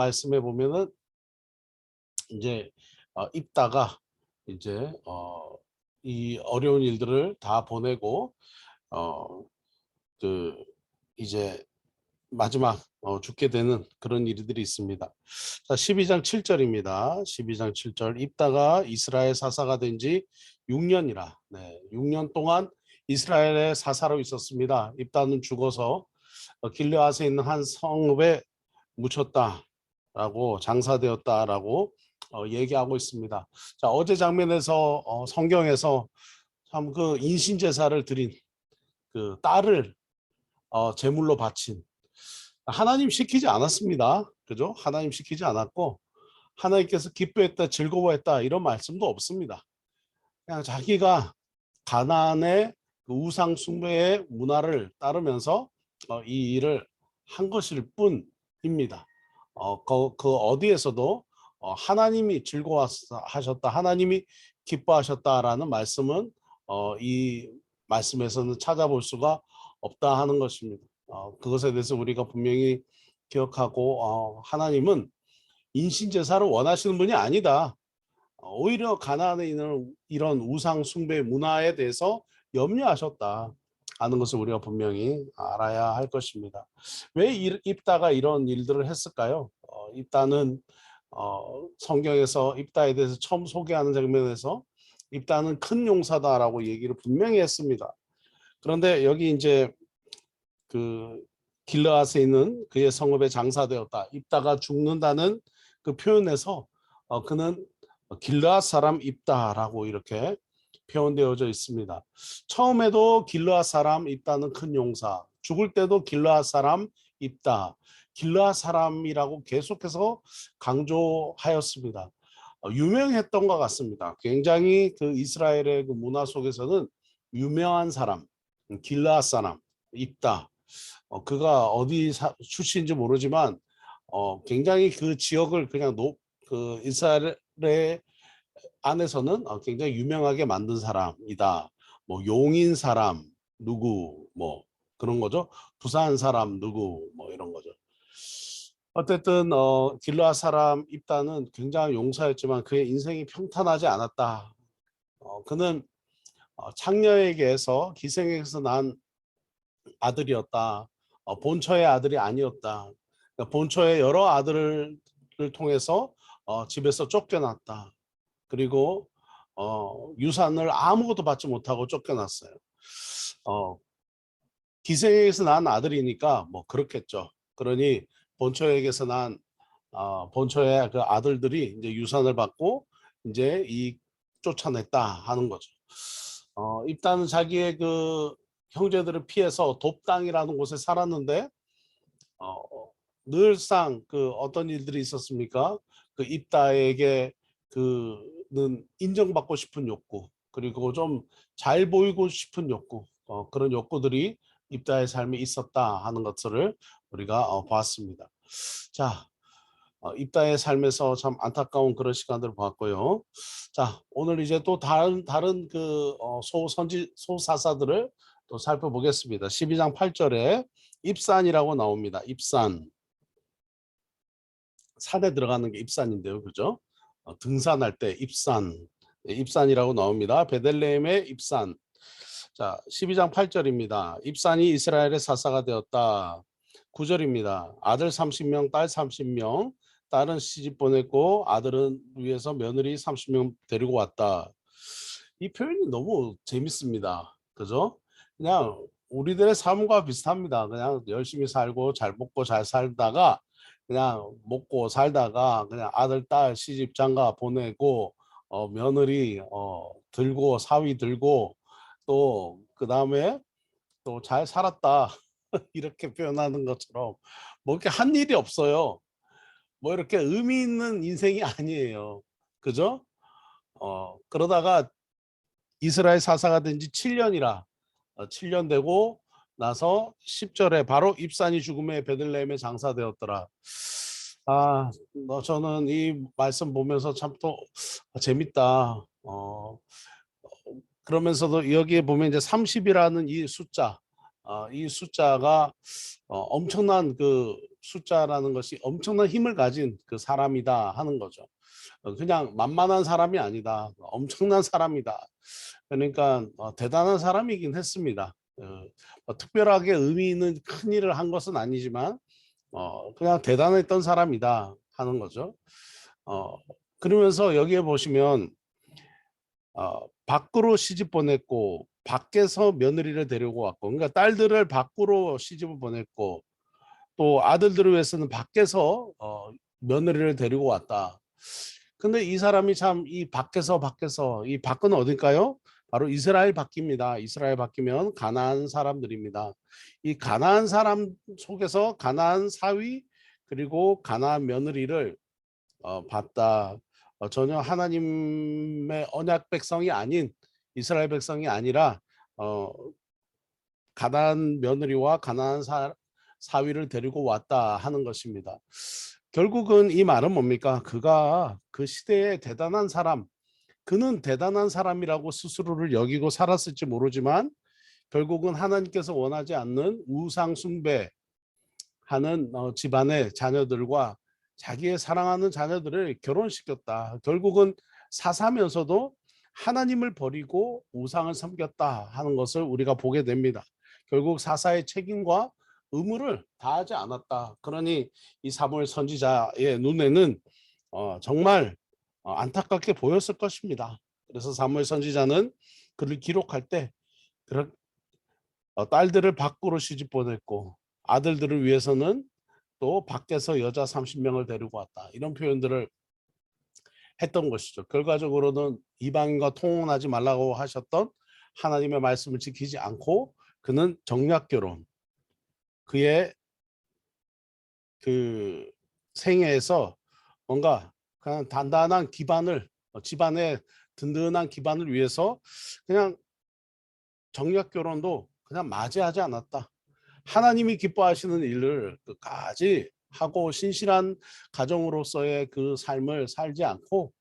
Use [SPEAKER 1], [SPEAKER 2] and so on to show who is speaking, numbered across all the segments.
[SPEAKER 1] 말씀해 보면은 이제 입다가 이제 이 어려운 일들을 다 보내고 어 그 이제 마지막 죽게 되는 그런 일들이 있습니다. 자, 12장 7절입니다. 12장 7절. 입다가 이스라엘 사사가 된 지 6년이라. 네, 6년 동안 이스라엘의 사사로 있었습니다. 입다는 죽어서 길르앗에 있는 한 성읍에 묻혔다라고 장사되었다라고 얘기하고 있습니다. 자, 어제 장면에서 성경에서 참 그 인신 제사를 드린 그 딸을 제물로 바친 하나님 시키지 않았습니다. 그죠? 하나님 시키지 않았고 하나님께서 기뻐했다, 즐거워했다 이런 말씀도 없습니다. 그냥 자기가 가나안의 그 우상 숭배의 문화를 따르면서 이 일을 한 것일 뿐입니다. 그 어디에서도 하나님이 즐거워하셨다, 하나님이 기뻐하셨다라는 말씀은 이 말씀에서는 찾아볼 수가 없다 하는 것입니다. 그것에 대해서 우리가 분명히 기억하고 하나님은 인신제사를 원하시는 분이 아니다. 오히려 가나안에 있는 이런 우상 숭배 문화에 대해서 염려하셨다 하는 것을 우리가 분명히 알아야 할 것입니다. 왜 입다가 이런 일들을 했을까요? 입다는 성경에서 입다에 대해서 처음 소개하는 장면에서 입다는 큰 용사다라고 얘기를 분명히 했습니다. 그런데 여기 이제 그 길르앗에 있는 그의 성읍에 장사되었다. 입다가 죽는다는 그 표현에서 그는 길르앗 사람 입다라고 이렇게 표현되어져 있습니다. 처음에도 길르앗 사람 입다는 큰 용사, 죽을 때도 길르앗 사람 입다, 길르앗 사람이라고 계속해서 강조하였습니다. 유명했던 것 같습니다. 굉장히 그 이스라엘의 그 문화 속에서는 유명한 사람, 길르앗 사람 입다. 그가 어디 출신인지 모르지만 굉장히 그 지역을 그냥 그 이스라엘의 안에서는 굉장히 유명하게 만든 사람이다. 뭐 용인 사람 누구 뭐 그런 거죠. 부산 사람 누구 뭐 이런 거죠. 어쨌든 길르앗 사람 입다는 굉장히 용사였지만 그의 인생이 평탄하지 않았다. 그는 창녀에게서 기생에게서 난 아들이었다. 본처의 아들이 아니었다. 그러니까 본처의 여러 아들을 통해서 집에서 쫓겨났다. 그리고 유산을 아무것도 받지 못하고 쫓겨났어요. 기생에게서 난 아들이니까 뭐 그렇겠죠. 그러니 본처에게서 난 본처의 그 아들들이 이제 유산을 받고 이제 이 쫓아냈다 하는 거죠. 입다는 자기의 그 형제들을 피해서 돕당이라는 곳에 살았는데 어, 늘상 그 어떤 일들이 있었습니까? 그 입다에게 그는 인정받고 싶은 욕구 그리고 좀 잘 보이고 싶은 욕구 그런 욕구들이 입다의 삶에 있었다 하는 것들을 우리가 보았습니다. 자, 입다의 삶에서 참 안타까운 그런 시간들을 보았고요. 자, 오늘 이제 또 다른 그 소사사들을 또 살펴보겠습니다. 12장 8절에 입산이라고 나옵니다. 입산. 산에 들어가는 게 입산인데요. 그죠? 등산할 때 입산. 네, 입산이라고 나옵니다. 베들레헴의 입산. 자, 12장 8절입니다. 입산이 이스라엘의 사사가 되었다. 9절입니다. 아들 30명, 딸 30명. 딸은 시집 보냈고 아들은 위에서 며느리 30명 데리고 왔다. 이 표현이 너무 재밌습니다. 그죠? 그냥 우리들의 삶과 비슷합니다. 그냥 열심히 살고 잘 먹고 잘 살다가 그냥 먹고 살다가 그냥 아들, 딸 시집 장가 보내고 며느리 들고 사위 들고 또 그다음에 또 잘 살았다 이렇게 표현하는 것처럼 뭐 이렇게 한 일이 없어요. 뭐 이렇게 의미 있는 인생이 아니에요. 그죠? 그러다가 이스라엘 사사가 된 지 7년이라 7년 되고 나서 10절에 바로 입산이 죽음에 베들레헴에 장사되었더라. 저는 이 말씀 보면서 참 또 재밌다. 그러면서도 여기에 보면 이제 30이라는 이 숫자, 이 숫자가 엄청난 그 숫자라는 것이 엄청난 힘을 가진 그 사람이다 하는 거죠. 그냥 만만한 사람이 아니다. 엄청난 사람이다. 그러니까 대단한 사람이긴 했습니다. 특별하게 의미 있는 큰 일을 한 것은 아니지만 그냥 대단했던 사람이다 하는 거죠. 어, 그러면서 여기에 보시면 밖으로 시집 보냈고 밖에서 며느리를 데리고 왔고, 그러니까 딸들을 밖으로 시집을 보냈고 또 아들들을 위해서는 밖에서 며느리를 데리고 왔다. 근데 이 사람이 참 이 밖에서 이 밖은 어딜까요? 바로 이스라엘 밖입니다. 이스라엘 밖이면 가나안 사람들입니다. 이 가나안 사람 속에서 가나안 사위 그리고 가나안 며느리를 봤다. 전혀 하나님의 언약 백성이 아닌 이스라엘 백성이 아니라 어, 가나안 며느리와 가나안 사위를 데리고 왔다 하는 것입니다. 결국은 이 말은 뭡니까? 그가 그 시대의 대단한 사람, 그는 대단한 사람이라고 스스로를 여기고 살았을지 모르지만 결국은 하나님께서 원하지 않는 우상 숭배하는 집안의 자녀들과 자기의 사랑하는 자녀들을 결혼시켰다. 결국은 사사면서도 하나님을 버리고 우상을 섬겼다 하는 것을 우리가 보게 됩니다. 결국 사사의 책임과 의무를 다하지 않았다. 그러니 이 사무엘 선지자의 눈에는 정말 안타깝게 보였을 것입니다. 그래서 사무엘 선지자는 그를 기록할 때 딸들을 밖으로 시집 보냈고 아들들을 위해서는 또 밖에서 여자 30명을 데리고 왔다. 이런 표현들을 했던 것이죠. 결과적으로는 이방인과 통혼하지 말라고 하셨던 하나님의 말씀을 지키지 않고 그는 정략 결혼, 그의 그 생애에서 뭔가 그냥 단단한 기반을 집안의 든든한 기반을 위해서 그냥 정략 결혼도 그냥 맞이하지 않았다. 하나님이 기뻐하시는 일을 끝까지 하고 신실한 가정으로서의 그 삶을 살지 않고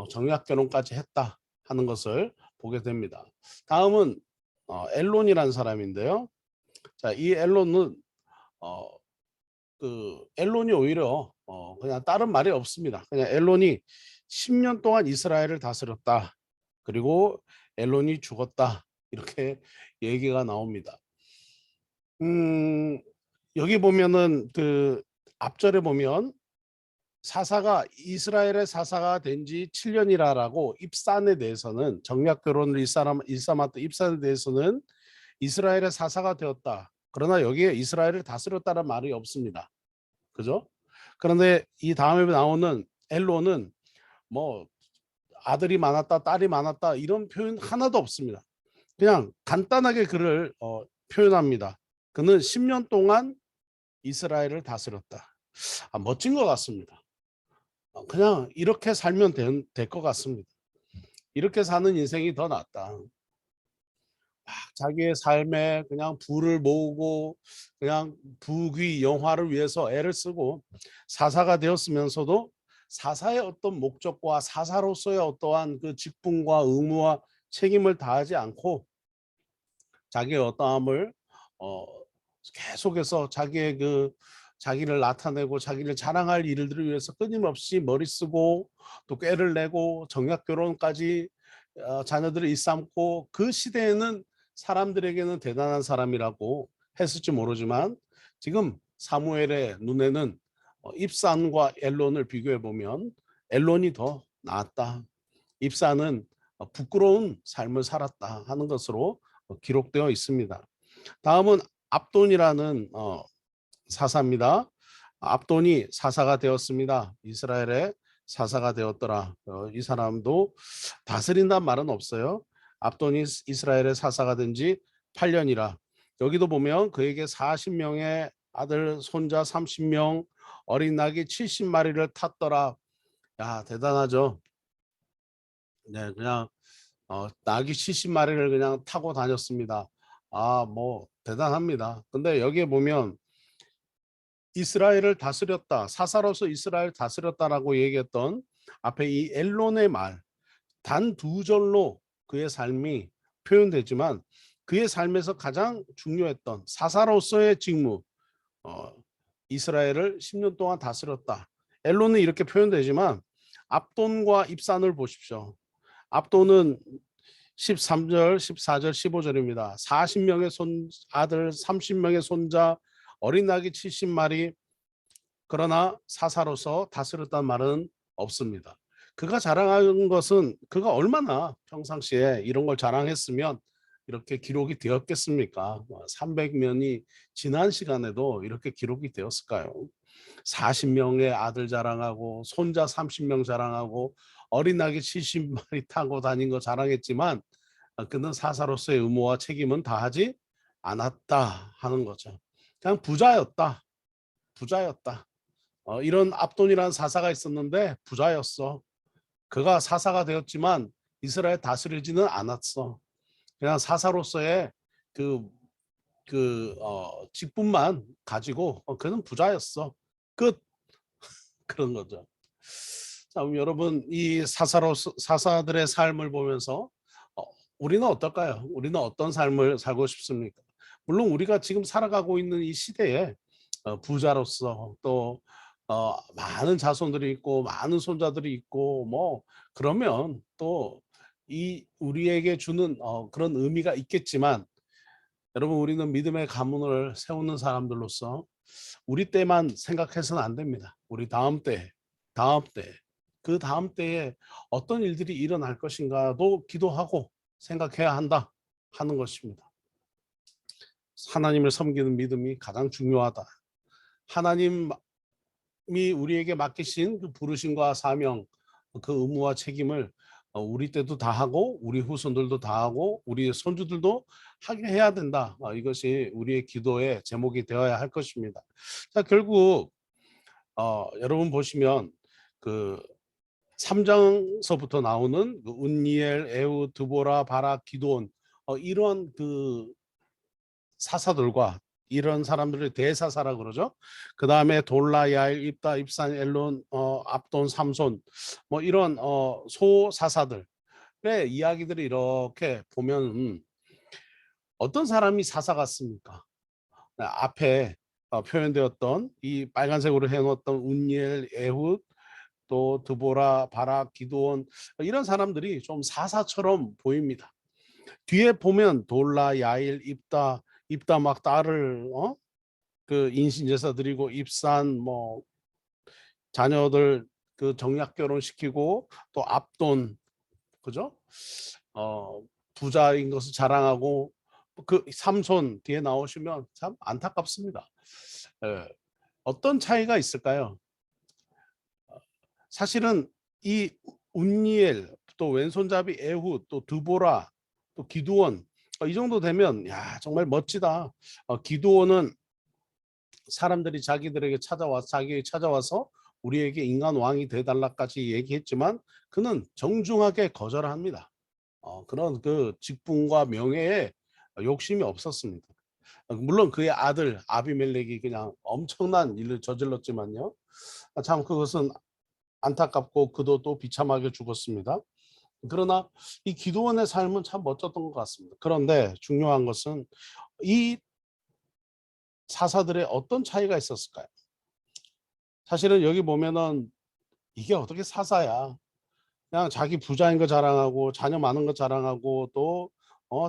[SPEAKER 1] 정략 결혼까지 했다 하는 것을 보게 됩니다. 다음은 엘론이라는 사람인데요. 자, 이 엘론은 어, 그 엘론이 오히려 그냥 다른 말이 없습니다. 그냥 엘론이 10년 동안 이스라엘을 다스렸다. 그리고 엘론이 죽었다. 이렇게 얘기가 나옵니다. 음, 여기 보면은 그 앞절에 보면 사사가 이스라엘의 사사가 된 지 7년이라라고 입산에 대해서는 정략 결혼을 일삼았던 입산에 대해서는 이스라엘의 사사가 되었다. 그러나 여기에 이스라엘을 다스렸다는 말이 없습니다. 그죠? 그런데 이 다음에 나오는 엘로는 뭐 아들이 많았다, 딸이 많았다 이런 표현 하나도 없습니다. 그냥 간단하게 그를 표현합니다. 그는 10년 동안 이스라엘을 다스렸다. 멋진 것 같습니다. 그냥 이렇게 살면 될 것 같습니다. 이렇게 사는 인생이 더 낫다. 자기의 삶에 그냥 부를 모으고 그냥 부귀 영화를 위해서 애를 쓰고 사사가 되었으면서도 사사의 어떤 목적과 사사로서의 어떠한 그 직분과 의무와 책임을 다하지 않고 자기의 어떠함을 어, 계속해서 자기를 나타내고 자기를 자랑할 일들을 위해서 끊임없이 머리 쓰고 또 꾀를 내고 정략 결혼까지 자녀들을 일삼고 그 시대에는 사람들에게는 대단한 사람이라고 했을지 모르지만 지금 사무엘의 눈에는 입산과 엘론을 비교해 보면 엘론이 더 나았다. 입산은 부끄러운 삶을 살았다 하는 것으로 기록되어 있습니다. 다음은 압돈이라는 사사입니다. 압돈이 사사가 되었습니다. 이스라엘의 사사가 되었더라. 이 사람도 다스린다는 말은 없어요. 압돈이 이스라엘의 사사가 된 지 8년이라. 여기도 보면 그에게 40명의 아들 손자 30명 어린 낙이 70마리를 탔더라. 야, 대단하죠. 네, 그냥 낙이 70마리를 그냥 타고 다녔습니다. 뭐 대단합니다. 근데 여기에 보면 이스라엘을 다스렸다. 사사로서 이스라엘 다스렸다라고 얘기했던 앞에 이 엘론의 말, 단 두 절로 그의 삶이 표현되지만 그의 삶에서 가장 중요했던 사사로서의 직무, 어, 이스라엘을 10년 동안 다스렸다. 엘론은 이렇게 표현되지만 압돈과 입산을 보십시오. 압돈은 13절, 14절, 15절입니다. 40명의 아들, 30명의 손자, 어린 낙이 70마리. 그러나 사사로서 다스렸다는 말은 없습니다. 그가 자랑한 것은 그가 얼마나 평상시에 이런 걸 자랑했으면 이렇게 기록이 되었겠습니까? 300년이 지난 시간에도 이렇게 기록이 되었을까요? 40명의 아들 자랑하고 손자 30명 자랑하고 어린 낙이 70마리 타고 다닌 거 자랑했지만 그는 사사로서의 의무와 책임은 다하지 않았다 하는 거죠. 그냥 부자였다. 부자였다. 이런 압돈이라는 사사가 있었는데 부자였어. 그가 사사가 되었지만 이스라엘 다스리지는 않았어. 그냥 사사로서의 그, 직분만 가지고 그는 부자였어. 끝. 그런 거죠. 자, 그럼 여러분 이 사사들의 삶을 보면서 우리는 어떨까요? 우리는 어떤 삶을 살고 싶습니까? 물론 우리가 지금 살아가고 있는 이 시대에 부자로서 또 많은 자손들이 있고 많은 손자들이 있고 뭐 그러면 또 이 우리에게 주는 그런 의미가 있겠지만 여러분 우리는 믿음의 가문을 세우는 사람들로서 우리 때만 생각해서는 안 됩니다. 우리 다음 때, 다음 때, 그 다음 때에 어떤 일들이 일어날 것인가도 기도하고 생각해야 한다 하는 것입니다. 하나님을 섬기는 믿음이 가장 중요하다. 하나님이 우리에게 맡기신 그 부르심과 사명, 그 의무와 책임을 우리 때도 다 하고 우리 후손들도 다 하고 우리 손주들도 하게 해야 된다. 이것이 우리의 기도의 제목이 되어야 할 것입니다. 자, 결국 여러분 보시면 그 3장서부터 나오는 그 운니엘, 에우, 드보라, 바락, 기드온 이런 그 사사들과 이런 사람들을 대사사라 그러죠. 그 다음에 돌라, 야일, 입다, 입산, 엘론, 압돈, 삼손 뭐 이런 소사사들의 이야기들을 이렇게 보면 어떤 사람이 사사 같습니까? 앞에 표현되었던 이 빨간색으로 해놓았던 운니엘, 에훗, 또 드보라, 바락, 기드온 이런 사람들이 좀 사사처럼 보입니다. 뒤에 보면 돌라, 야일, 입다 막 딸을 그 인신제사 드리고 입산 뭐 자녀들 그 정략 결혼시키고 또 압돈 그죠? 어 부자인 것을 자랑하고 그 삼손 뒤에 나오시면 참 안타깝습니다. 예. 어떤 차이가 있을까요? 사실은 이 운니엘 또 왼손잡이 에훗 또 드보라 또 기드온 이 정도 되면 야 정말 멋지다. 기드온은 사람들이 자기들에게 찾아와서 우리에게 인간 왕이 돼달라까지 얘기했지만 그는 정중하게 거절합니다. 그런 그 직분과 명예에 욕심이 없었습니다. 물론 그의 아들 아비멜렉이 그냥 엄청난 일을 저질렀지만요. 참 그것은 안타깝고 그도 또 비참하게 죽었습니다. 그러나 이 기도원의 삶은 참 멋졌던 것 같습니다. 그런데 중요한 것은 이 사사들의 어떤 차이가 있었을까요? 사실은 여기 보면은 이게 어떻게 사사야? 그냥 자기 부자인 거 자랑하고 자녀 많은 거 자랑하고 또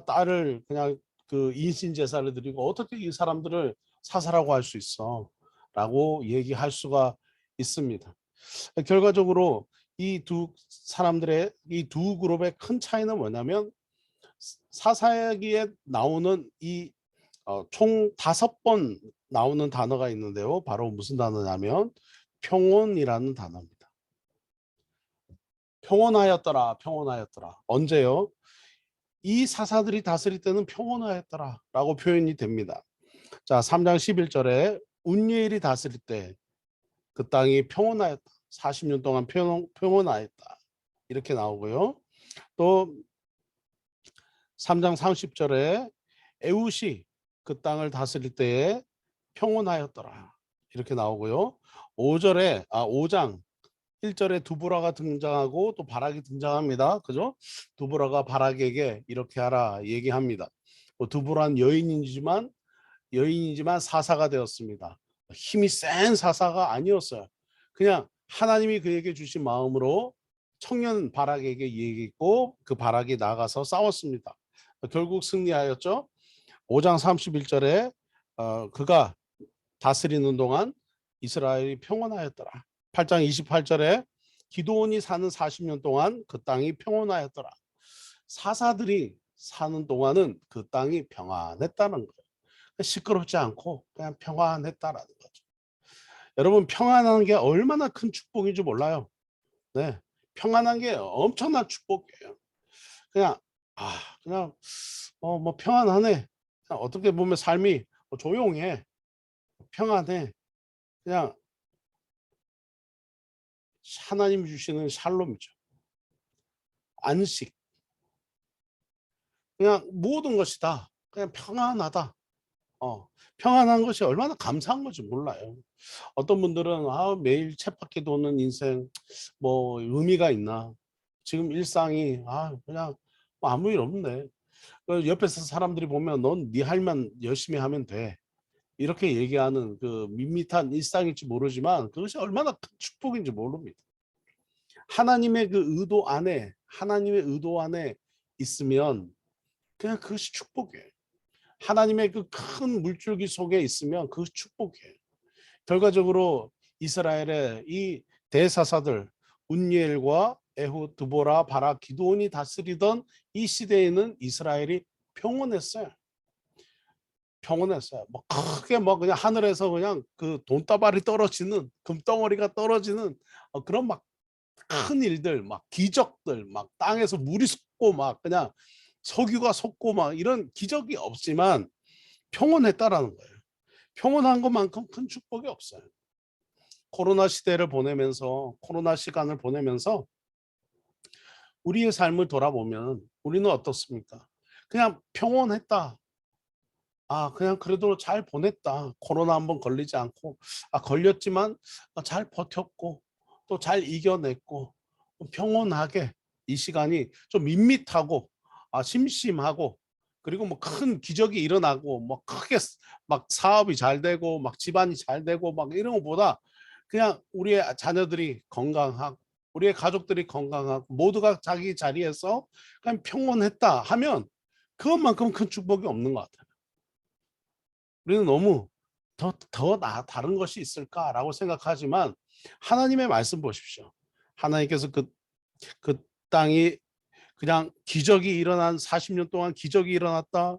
[SPEAKER 1] 딸을 그냥 그 인신 제사를 드리고 어떻게 이 사람들을 사사라고 할 수 있어? 라고 얘기할 수가 있습니다. 결과적으로 이 두 사람들의 이 두 그룹의 큰 차이는 뭐냐면 사사기에 나오는 이 총 5번 나오는 단어가 있는데요. 바로 무슨 단어냐면 평온이라는 단어입니다. 평온하였더라, 평온하였더라. 언제요? 이 사사들이 다스릴 때는 평온하였더라 라고 표현이 됩니다. 자, 3장 11절에 운니엘이 다스릴 때 그 땅이 평온하였다. 40년 동안 평온하였다. 이렇게 나오고요. 또 3장 30절에 에훗이 그 땅을 다스릴 때에 평온하였더라. 이렇게 나오고요. 5장 1절에 두보라가 등장하고 또 바락이 등장합니다. 그죠? 두보라가 바락에게 이렇게 하라 얘기합니다. 드보라는 여인이지만 사사가 되었습니다. 힘이 센 사사가 아니었어요. 그냥 하나님이 그에게 주신 마음으로 청년 바락에게 얘기했고 그 바락이 나가서 싸웠습니다. 결국 승리하였죠. 5장 31절에 그가 다스리는 동안 이스라엘이 평온하였더라. 8장 28절에 기드온이 사는 40년 동안 그 땅이 평온하였더라. 사사들이 사는 동안은 그 땅이 평안했다는 거예요. 시끄럽지 않고 그냥 평안했다라는 거죠. 여러분 평안한 게 얼마나 큰 축복인지 몰라요. 네, 평안한 게 엄청난 축복이에요. 그냥 그냥 뭐 평안하네. 그냥 어떻게 보면 삶이 조용해, 평안해. 그냥 하나님이 주시는 샬롬이죠. 안식. 그냥 모든 것이 다 그냥 평안하다. 평안한 것이 얼마나 감사한 건지 몰라요. 어떤 분들은 매일 쳇바퀴 도는 인생 뭐 의미가 있나? 지금 일상이 그냥 뭐 아무 일 없네. 옆에서 사람들이 보면 넌 네 할만 열심히 하면 돼. 이렇게 얘기하는 그 밋밋한 일상일지 모르지만 그것이 얼마나 큰 축복인지 모릅니다. 하나님의 의도 안에 있으면 그냥 그것이 축복이에요. 하나님의 그 큰 물줄기 속에 있으면 그 축복이에요. 결과적으로 이스라엘의 이 대사사들 운니엘과 에훗, 드보라, 바락, 기드온이 다스리던 이 시대에는 이스라엘이 평온했어요. 평온했어요. 뭐 크게 뭐 그냥 하늘에서 그냥 그 돈다발이 떨어지는 금덩어리가 떨어지는 그런 막 큰 일들, 막 기적들, 막 땅에서 물이 솟고 막 그냥 석유가 솟고 막 이런 기적이 없지만 평온했다라는 거예요. 평온한 것만큼 큰 축복이 없어요. 코로나 시간을 보내면서 우리의 삶을 돌아보면 우리는 어떻습니까? 그냥 평온했다. 그냥 그래도 잘 보냈다. 코로나 한번 걸리지 않고. 걸렸지만 잘 버텼고 또 잘 이겨냈고 평온하게 이 시간이 좀 밋밋하고 심심하고 그리고 뭐 큰 기적이 일어나고 뭐 크게 막 사업이 잘 되고 막 집안이 잘 되고 막 이런 것보다 그냥 우리의 자녀들이 건강하고 우리의 가족들이 건강하고 모두가 자기 자리에서 그냥 평온했다 하면 그것만큼 큰 축복이 없는 것 같아요. 우리는 너무 다른 것이 있을까라고 생각하지만 하나님의 말씀 보십시오. 하나님께서 그 땅이 그냥 기적이 일어난 40년 동안 기적이 일어났다.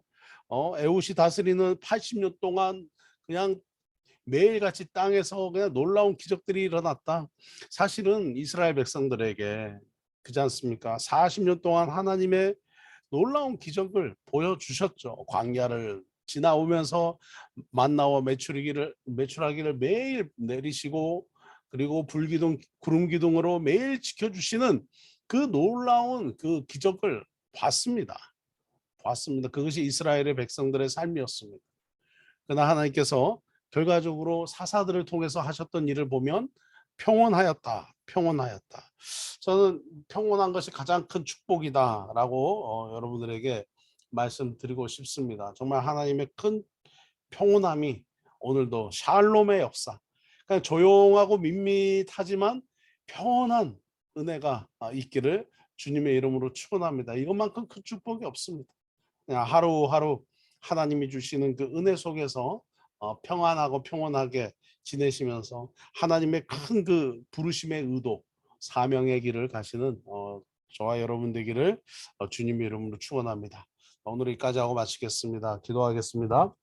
[SPEAKER 1] 에훗이 다스리는 80년 동안 그냥 매일같이 땅에서 그냥 놀라운 기적들이 일어났다. 사실은 이스라엘 백성들에게 그렇지 않습니까? 40년 동안 하나님의 놀라운 기적을 보여주셨죠. 광야를 지나오면서 만나와 메추라기를 매일 내리시고 그리고 불기둥 구름 기둥으로 매일 지켜주시는 그 놀라운 그 기적을 봤습니다. 그것이 이스라엘의 백성들의 삶이었습니다. 그러나 하나님께서 결과적으로 사사들을 통해서 하셨던 일을 보면 평온하였다. 평온하였다. 저는 평온한 것이 가장 큰 축복이다라고 여러분들에게 말씀드리고 싶습니다. 정말 하나님의 큰 평온함이 오늘도 샬롬의 역사. 그냥 조용하고 밋밋하지만 평온한 은혜가 있기를 주님의 이름으로 축원합니다. 이것만큼 큰 축복이 없습니다. 그냥 하루하루 하나님이 주시는 그 은혜 속에서 평안하고 평온하게 지내시면서 하나님의 큰 그 부르심의 의도, 사명의 길을 가시는 저와 여러분 되기를 주님의 이름으로 축원합니다. 오늘 여기까지 하고 마치겠습니다. 기도하겠습니다.